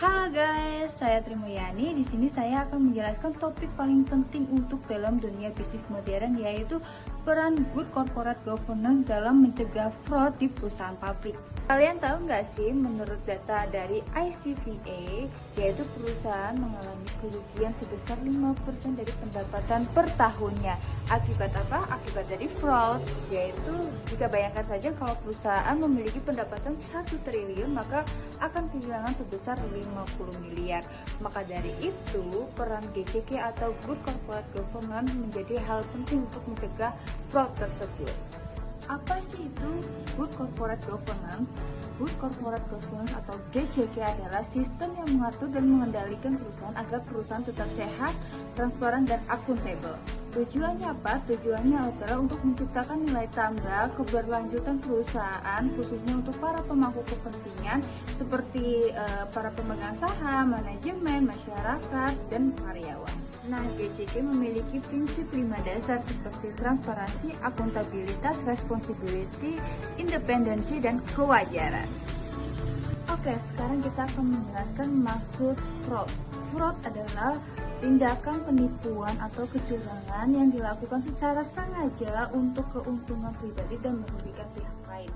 Halo guys, saya Trimuyani. Di sini saya akan menjelaskan topik paling penting untuk dalam dunia bisnis modern, yaitu peran good corporate governance dalam mencegah fraud di perusahaan publik. Kalian tahu nggak sih, menurut data dari ICVA, yaitu perusahaan mengalami kerugian sebesar 5% dari pendapatan per tahunnya. Akibat apa? Akibat dari fraud, yaitu jika bayangkan saja kalau perusahaan memiliki pendapatan 1 triliun, maka akan kehilangan sebesar 50 miliar. Maka dari itu, peran GCK atau Good Corporate Governance menjadi hal penting untuk mencegah fraud tersebut. Apa sih itu Good Corporate Governance? Good Corporate Governance atau GCK adalah sistem yang mengatur dan mengendalikan perusahaan agar perusahaan tetap sehat, transparan, dan akuntabel. Tujuannya apa? Tujuannya adalah untuk menciptakan nilai tambah keberlanjutan perusahaan, khususnya untuk para pemangku kepentingan seperti para pemegang saham, manajemen, masyarakat, dan karyawan. Nah, GCK memiliki prinsip 5 dasar seperti transparansi, akuntabilitas, responsibility, independensi, dan kewajaran. Oke, sekarang kita akan menjelaskan maksud fraud. Fraud adalah tindakan penipuan atau kecurangan yang dilakukan secara sengaja untuk keuntungan pribadi dan merugikan pihak lain.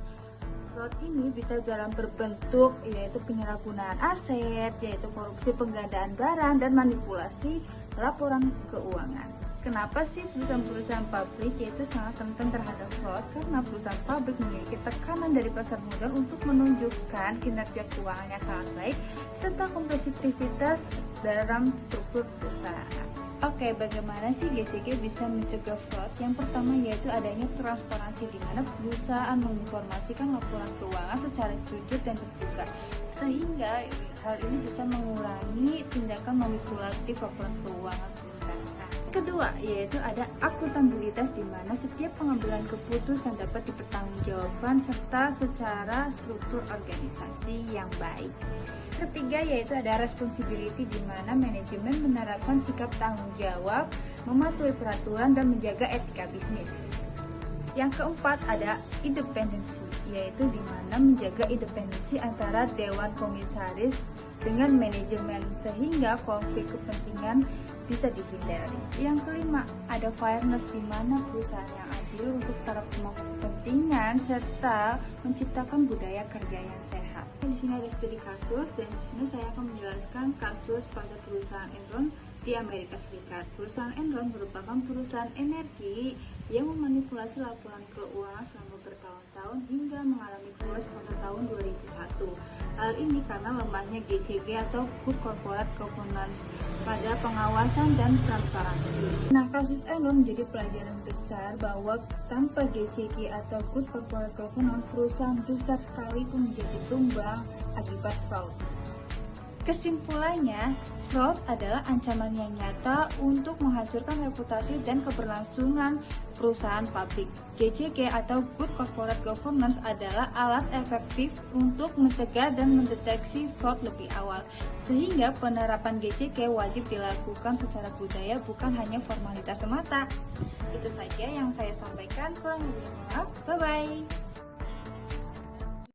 Fraud ini bisa dalam berbentuk yaitu penyalahgunaan aset, yaitu korupsi, penggandaan barang, dan manipulasi laporan keuangan. Kenapa sih perusahaan-perusahaan publik yaitu sangat rentan terhadap fraud? Karena perusahaan publik memiliki tekanan dari pasar modal untuk menunjukkan kinerja keuangan yang sangat baik serta kompetitivitas dalam struktur perusahaan. Oke, bagaimana sih GCK bisa mencegah fraud? Yang pertama yaitu adanya transparansi, di mana perusahaan menginformasikan laporan keuangan secara jujur dan terbuka, sehingga hal ini bisa mengurangi tindakan manipulatif laporan keuangan perusahaan. Kedua, yaitu ada akuntabilitas, di mana setiap pengambilan keputusan dapat dipertanggungjawabkan serta secara struktur organisasi yang baik. Ketiga, yaitu ada responsibility, di mana manajemen menerapkan sikap tanggung jawab, mematuhi peraturan, dan menjaga etika bisnis. Yang keempat, ada independensi, yaitu di mana menjaga independensi antara dewan komisaris dengan manajemen sehingga konflik kepentingan bisa dihindari. Yang kelima, ada fairness, di mana perusahaan yang adil untuk para pemangku kepentingan serta menciptakan budaya kerja yang sehat. Di sini ada studi kasus, dan di sini saya akan menjelaskan kasus pada perusahaan Enron di Amerika Serikat. Perusahaan Enron merupakan perusahaan energi yang memanipulasi laporan keuangan selama bertahun-tahun hingga mengalami crash pada tahun 2001. Hal ini karena lemahnya GCK atau Good Corporate Governance pada pengawasan dan transparansi. Nah, kasus Enron menjadi pelajaran besar bahwa tanpa GCK atau Good Corporate Governance, perusahaan besar sekalipun menjadi tumbang akibat fraud. Kesimpulannya, fraud adalah ancaman yang nyata untuk menghancurkan reputasi dan keberlangsungan perusahaan publik. GCK atau Good Corporate Governance adalah alat efektif untuk mencegah dan mendeteksi fraud lebih awal, sehingga penerapan GCK wajib dilakukan secara budaya, bukan hanya formalitas semata. Itu saja yang saya sampaikan, kurang lebih maaf. Bye-bye.